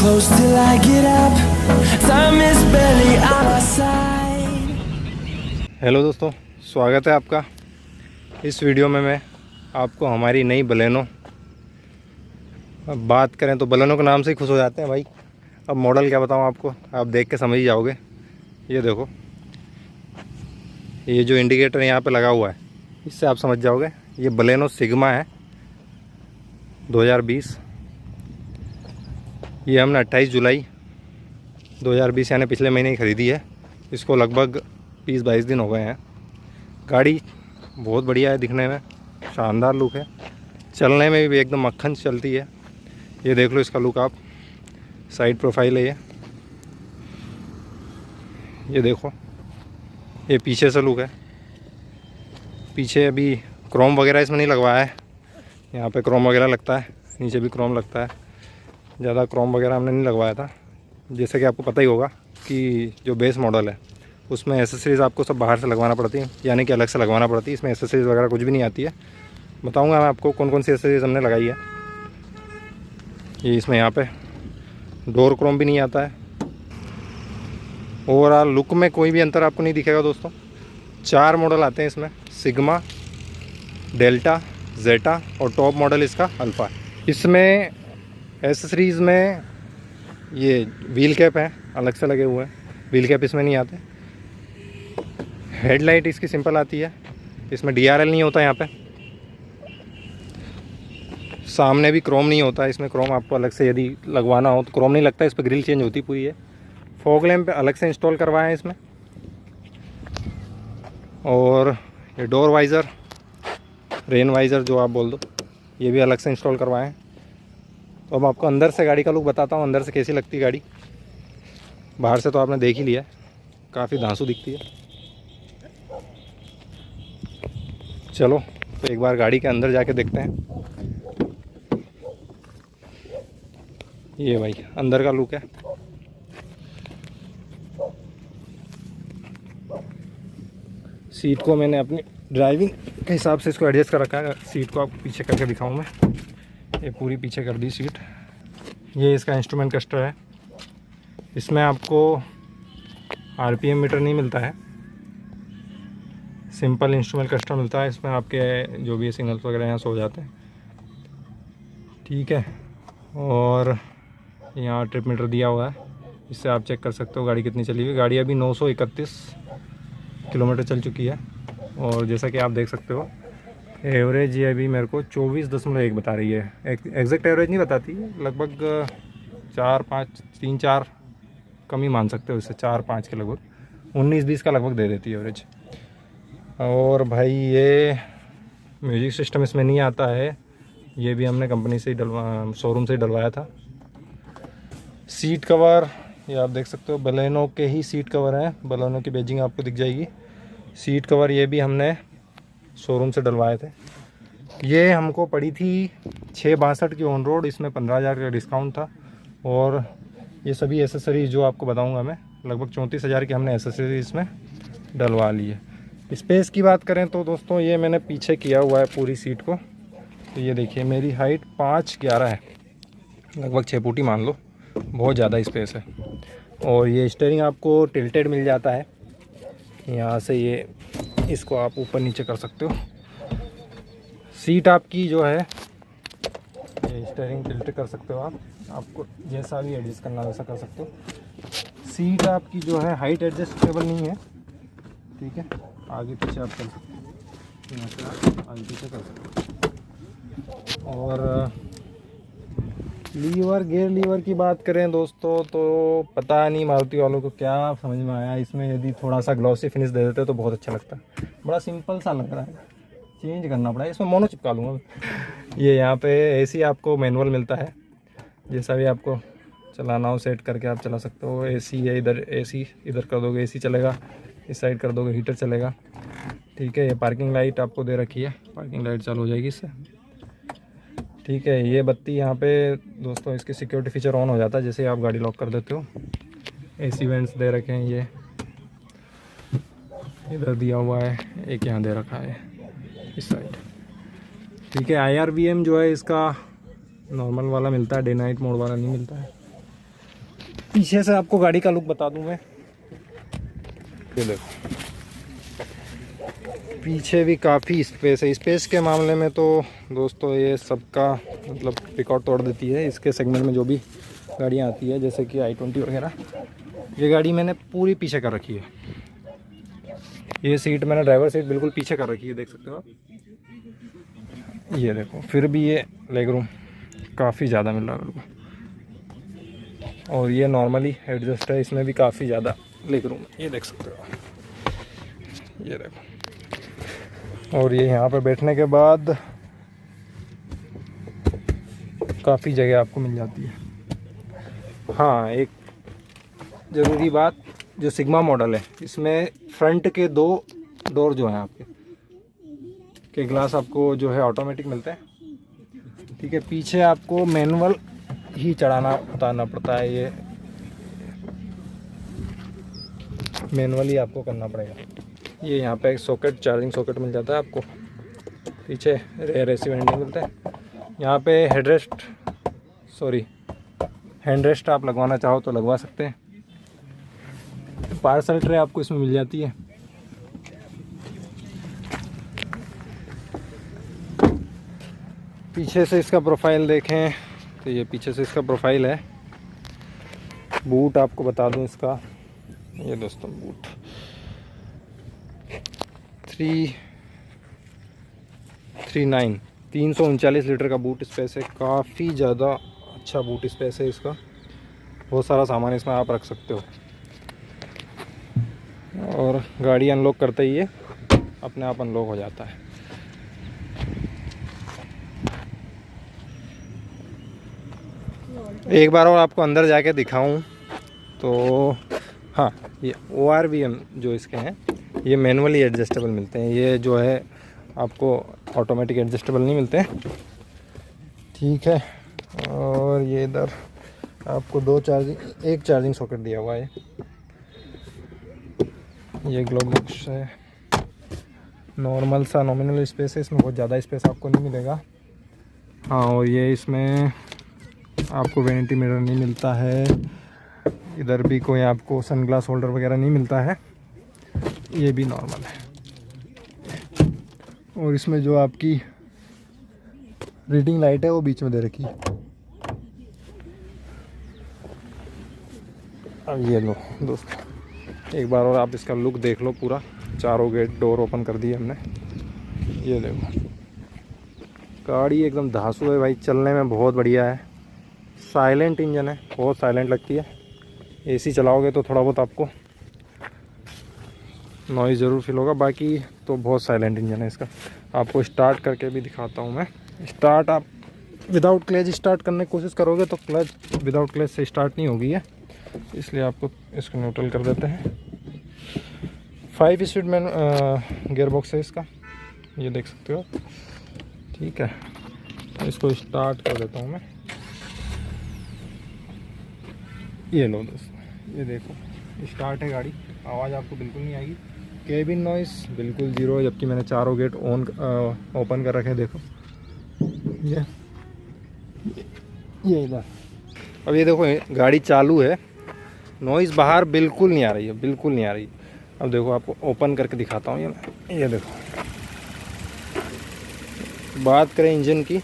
close till I get up. Time is barely on our side. Hello दोस्तों, स्वागत है आपका। इस वीडियो में मैं आपको हमारी नई बलेनो, अब बात करें तो बलेनो के नाम से ही खुश हो जाते हैं भाई। अब मॉडल क्या बताऊं आपको, आप देख के समझ ही जाओगे। ये देखो, ये जो इंडिकेटर यहाँ पे लगा हुआ है, इससे आप समझ जाओगे। ये बलेनो सिग्मा है 2020। ये हमने 28 जुलाई 2020 यानी पिछले महीने ही ख़रीदी है। इसको लगभग 20-22 दिन हो गए हैं। गाड़ी बहुत बढ़िया है, दिखने में शानदार लुक है, चलने में भी एकदम मक्खन चलती है। ये देख लो इसका लुक आप, साइड प्रोफाइल है ये देखो। ये पीछे से लुक है। पीछे अभी क्रोम वगैरह इसमें नहीं लगवाया है, यहाँ पे क्रोम वगैरह लगता है, नीचे भी क्रोम लगता है। ज़्यादा क्रोम वगैरह हमने नहीं लगवाया था। जैसे कि आपको पता ही होगा कि जो बेस मॉडल है उसमें एसेसरीज़ आपको सब बाहर से लगवाना पड़ती है, यानी कि अलग से लगवाना पड़ती है। इसमें एसेसरीज़ वगैरह कुछ भी नहीं आती है। बताऊंगा मैं आपको कौन कौन सी एसेसरीज़ हमने लगाई है। ये इसमें यहाँ पे डोर क्रोम भी नहीं आता है। ओवरऑल लुक में कोई भी अंतर आपको नहीं दिखेगा दोस्तों। 4 मॉडल आते हैं इसमें, सिग्मा, डेल्टा, जेटा और टॉप मॉडल इसका अल्फ़ा। इसमें एसेसरीज़ में ये व्हील कैप है, अलग से लगे हुए हैं। व्हील कैप इसमें नहीं आते। हेडलाइट इसकी सिंपल आती है, इसमें DRL नहीं होता। यहाँ पे सामने भी क्रोम नहीं होता। इसमें क्रोम आपको अलग से यदि लगवाना हो तो क्रोम नहीं लगता, इस पर ग्रिल चेंज होती पूरी है। फॉग लैंप अलग से इंस्टॉल करवाए हैं इसमें। और ये डोर वाइज़र, रेन वाइज़र जो आप बोल दो, ये भी अलग से इंस्टॉल करवाए हैं। तो अब आपको अंदर से गाड़ी का लुक बताता हूँ, अंदर से कैसी लगती है गाड़ी। बाहर से तो आपने देख ही लिया है, काफ़ी धांसू दिखती है। चलो तो एक बार गाड़ी के अंदर जाके देखते हैं। ये भाई अंदर का लुक है। सीट को मैंने अपनी ड्राइविंग के हिसाब से इसको एडजस्ट कर रखा है। सीट को आपको पीछे करके दिखाऊं मैं, ये पूरी पीछे कर दी सीट। ये इसका इंस्ट्रूमेंट क्लस्टर है। इसमें आपको RPM मीटर नहीं मिलता है, सिंपल इंस्ट्रूमेंट क्लस्टर मिलता है। इसमें आपके जो भी सिग्नल्स वगैरह यहाँ से हो जाते हैं, ठीक है। और यहाँ ट्रिप मीटर दिया हुआ है, इससे आप चेक कर सकते हो गाड़ी कितनी चली हुई। गाड़ी अभी 931 किलोमीटर चल चुकी है। और जैसा कि आप देख सकते हो एवरेज ये अभी मेरे को 24.1 बता रही है। एग्जैक्ट एवरेज नहीं बताती, लगभग 3-4 कम ही मान सकते हो इससे, 4-5 के लगभग 19-20 का लगभग दे देती है एवरेज। और भाई ये म्यूजिक सिस्टम इसमें नहीं आता है, ये भी हमने कंपनी से ही शोरूम से ही डलवाया था। सीट कवर ये आप देख सकते हो, बलेनो के ही सीट कवर हैं। बलेनो की बैजिंग आपको दिख जाएगी। सीट कवर ये भी हमने शोरूम से डलवाए थे। ये हमको पड़ी थी 662 की ऑन रोड, इसमें 15,000 का डिस्काउंट था। और ये सभी एसेसरीज जो आपको बताऊंगा मैं, लगभग 34,000 की हमने एसेसरीज इसमें डलवा ली है। स्पेस की बात करें तो दोस्तों ये मैंने पीछे किया हुआ है पूरी सीट को। तो ये देखिए मेरी हाइट 5'11" है, लगभग 6 फुट ही मान लो, बहुत ज़्यादा स्पेस है। और ये स्टीयरिंग आपको टिल्टेड मिल जाता है, यहाँ से ये इसको आप ऊपर नीचे कर सकते हो। सीट आपकी जो है ये स्टीयरिंग टिल्ट कर सकते हो आप, आपको जैसा भी एडजस्ट करना वैसा कर सकते हो। सीट आपकी जो है हाइट एडजस्टेबल नहीं है, ठीक है, आगे पीछे आप कर सकते हो, यहाँ से आप आगे पीछे कर सकते हो। और लीवर, गियर लीवर की बात करें दोस्तों तो पता नहीं मारुति वालों को क्या समझ में आया, इसमें यदि थोड़ा सा ग्लॉसी फिनिश दे देते तो बहुत अच्छा लगता। बड़ा सिंपल सा लग रहा है, चेंज करना पड़ा है। इसमें मोनो चिपका लूँगा। ये यहाँ पे AC आपको मैनुअल मिलता है, जैसा भी आपको चलाना हो सेट करके आप चला सकते हो। AC है, इधर AC इधर कर दोगे AC चलेगा, इस साइड कर दोगे हीटर चलेगा, ठीक है। ये पार्किंग लाइट आपको दे रखी है, पार्किंग लाइट चालू हो जाएगी इससे, ठीक है। ये बत्ती यहाँ पे दोस्तों इसकी सिक्योरिटी फीचर ऑन हो जाता है जैसे आप गाड़ी लॉक कर देते हो। AC वेंट्स दे रखे हैं, ये इधर दिया हुआ है, एक यहाँ दे रखा है इस साइड, ठीक है। IRVM जो है इसका नॉर्मल वाला मिलता है, डे नाइट मोड वाला नहीं मिलता है। पीछे से आपको गाड़ी का लुक बता दूं मैं। ये देखो पीछे भी काफ़ी स्पेस है। स्पेस के मामले में तो दोस्तों ये सबका मतलब रिकॉर्ड तोड़ देती है। इसके सेगमेंट में जो भी गाड़ियाँ आती है जैसे कि i20 वगैरह, ये गाड़ी मैंने पूरी पीछे कर रखी है। ये सीट मैंने ड्राइवर सीट बिल्कुल पीछे कर रखी है, देख सकते हो आप। ये देखो फिर भी ये लेग रूम काफ़ी ज़्यादा मिल रहा है मेरे को। और ये नॉर्मली एडजस्ट है, इसमें भी काफ़ी ज़्यादा लेग रूम है, ये देख सकते हो। ये देखो, और ये यहाँ पर बैठने के बाद काफ़ी जगह आपको मिल जाती है। हाँ, एक ज़रूरी बात, जो सिग्मा मॉडल है इसमें फ्रंट के 2 डोर जो हैं आपके के ग्लास आपको जो है ऑटोमेटिक मिलते हैं, ठीक है। पीछे आपको मैनुअल ही चढ़ाना उतारना पड़ता है, ये मैनुअली आपको करना पड़ेगा। ये यहाँ पे एक सॉकेट, चार्जिंग सॉकेट मिल जाता है आपको। पीछे रेयर एसी वेंटिंग मिलता है। यहाँ पे हैंड रेस्ट आप लगवाना चाहो तो लगवा सकते हैं। पार्सल ट्रे आपको इसमें मिल जाती है। पीछे से इसका प्रोफाइल देखें तो ये पीछे से इसका प्रोफाइल है। बूट आपको बता दूं इसका, ये दोस्तों बूट 339 लीटर का बूट स्पेस है। काफ़ी ज़्यादा अच्छा बूट स्पेस है इसका। बहुत सारा सामान इसमें आप रख सकते हो। और गाड़ी अनलॉक करते ही ये अपने आप अनलॉक हो जाता है। एक बार और आपको अंदर जाके दिखाऊं तो हाँ, ये ORVM जो इसके हैं ये मैनुअली एडजस्टेबल मिलते हैं। ये जो है आपको ऑटोमेटिक एडजस्टेबल नहीं मिलते, ठीक है। और ये इधर आपको एक चार्जिंग सॉकेट दिया हुआ है। ये ग्लोब बॉक्स है, नॉर्मल सा नॉमिनल स्पेस है, इसमें बहुत ज़्यादा स्पेस आपको नहीं मिलेगा। हाँ, और ये इसमें आपको वैनिटी मिरर नहीं मिलता है। इधर भी कोई आपको सनग्लास होल्डर वगैरह नहीं मिलता है, ये भी नॉर्मल है। और इसमें जो आपकी रीडिंग लाइट है वो बीच में दे रखी है। अब ये लो दोस्तों, एक बार और आप इसका लुक देख लो पूरा। चारों गेट डोर ओपन कर दिए हमने। ये देखो, गाड़ी एकदम धांसू है भाई, चलने में बहुत बढ़िया है। साइलेंट इंजन है, बहुत साइलेंट लगती है। एसी चलाओगे तो थोड़ा बहुत आपको नॉइज़ ज़रूर फील होगा, बाकी तो बहुत साइलेंट इंजन है इसका। आपको स्टार्ट करके भी दिखाता हूँ मैं। स्टार्ट आप विदाउट क्लच स्टार्ट करने की कोशिश करोगे तो क्लच विदाउट क्लच से स्टार्ट नहीं होगी है, इसलिए आपको इसको न्यूट्रल कर देते हैं। 5 स्पीड में गियर बॉक्स है इसका, ये देख सकते हो, ठीक है। इसको स्टार्ट कर देता हूँ मैं। ये लो दोस्तों, ये देखो स्टार्ट है गाड़ी। आवाज़ आपको बिल्कुल नहीं आएगी। केबिन नॉइस बिल्कुल ज़ीरो है, जबकि मैंने चारों गेट ओपन कर रखे हैं। देखो ये इधर। अब ये देखो गाड़ी चालू है, नॉइज़ बाहर बिल्कुल नहीं आ रही है, बिल्कुल नहीं आ रही। अब देखो आपको ओपन करके दिखाता हूँ। ये देखो, बात करें इंजन की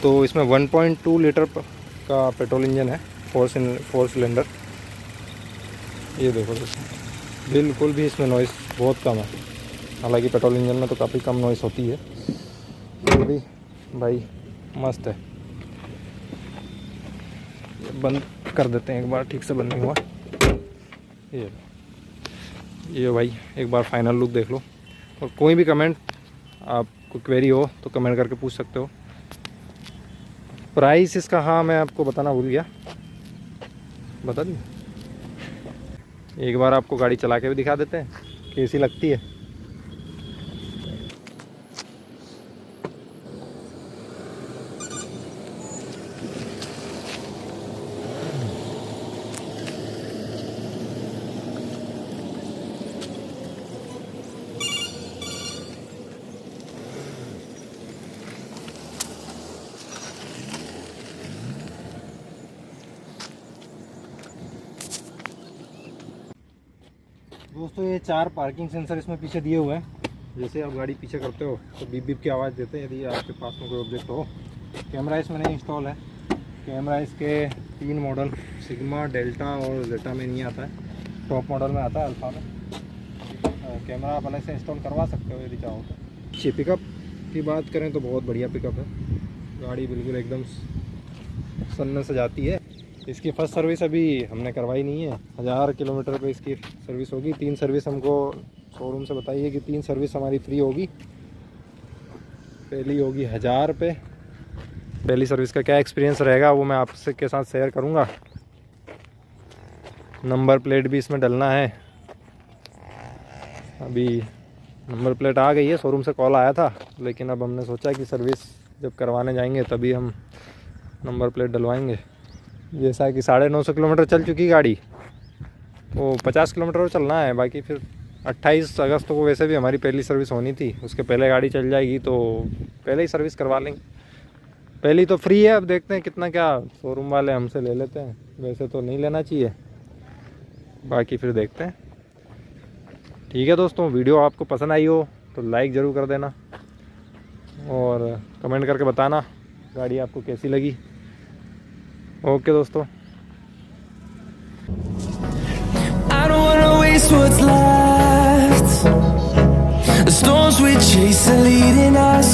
तो इसमें 1.2 लीटर का पेट्रोल इंजन है, 4 सिलेंडर। ये देखो दोस्तों, बिल्कुल भी इसमें नॉइस बहुत कम है। हालांकि पेट्रोल इंजन में तो काफ़ी कम नॉइस होती है, फिर भी भाई मस्त है। ये बंद कर देते हैं एक बार, ठीक से बंद नहीं हुआ। ये भाई एक बार फाइनल लुक देख लो। और कोई भी कमेंट आपको क्वेरी हो तो कमेंट करके पूछ सकते हो। प्राइस इसका, हाँ मैं आपको बताना भूल गया, बता दूँ। एक बार आपको गाड़ी चला के भी दिखा देते हैं कैसी लगती है। दोस्तों ये 4 पार्किंग सेंसर इसमें पीछे दिए हुए हैं। जैसे आप गाड़ी पीछे करते हो तो बीप बीप की आवाज़ देते हैं यदि आपके पास में कोई ऑब्जेक्ट हो। कैमरा इसमें नहीं इंस्टॉल है। कैमरा इसके 3 मॉडल सिग्मा, डेल्टा और जेटा में नहीं आता है, टॉप मॉडल में आता है, अल्फा में। कैमरा आप अलग से इंस्टॉल करवा सकते हो यदि चाहो तो। पिकअप की बात करें तो बहुत बढ़िया पिकअप है। गाड़ी बिल्कुल एकदम सन्न से जाती है। इसकी फर्स्ट सर्विस अभी हमने करवाई नहीं है। 1000 किलोमीटर पे इसकी सर्विस होगी। 3 सर्विस हमको शोरूम से बताइए कि 3 सर्विस हमारी फ्री होगी। पहली होगी 1000 पे। पहली सर्विस का क्या एक्सपीरियंस रहेगा वो मैं आपसे के साथ शेयर करूंगा। नंबर प्लेट भी इसमें डलना है। अभी नंबर प्लेट आ गई है, शोरूम से कॉल आया था, लेकिन अब हमने सोचा कि सर्विस जब करवाने जाएंगे तभी हम नंबर प्लेट डलवाएंगे। जैसा कि 950 किलोमीटर चल चुकी गाड़ी, तो 50 किलोमीटर और चलना है। बाकी फिर 28 अगस्त को वैसे भी हमारी पहली सर्विस होनी थी, उसके पहले गाड़ी चल जाएगी तो पहले ही सर्विस करवा लेंगे। पहली तो फ्री है, अब देखते हैं कितना क्या शोरूम वाले हमसे ले लेते हैं। वैसे तो नहीं लेना चाहिए, बाकी फिर देखते हैं। ठीक है दोस्तों, वीडियो आपको पसंद आई हो तो लाइक ज़रूर कर देना और कमेंट करके बताना गाड़ी आपको कैसी लगी। ओके दोस्तों। I don't wanna waste what's left. The storms we chase are leading us.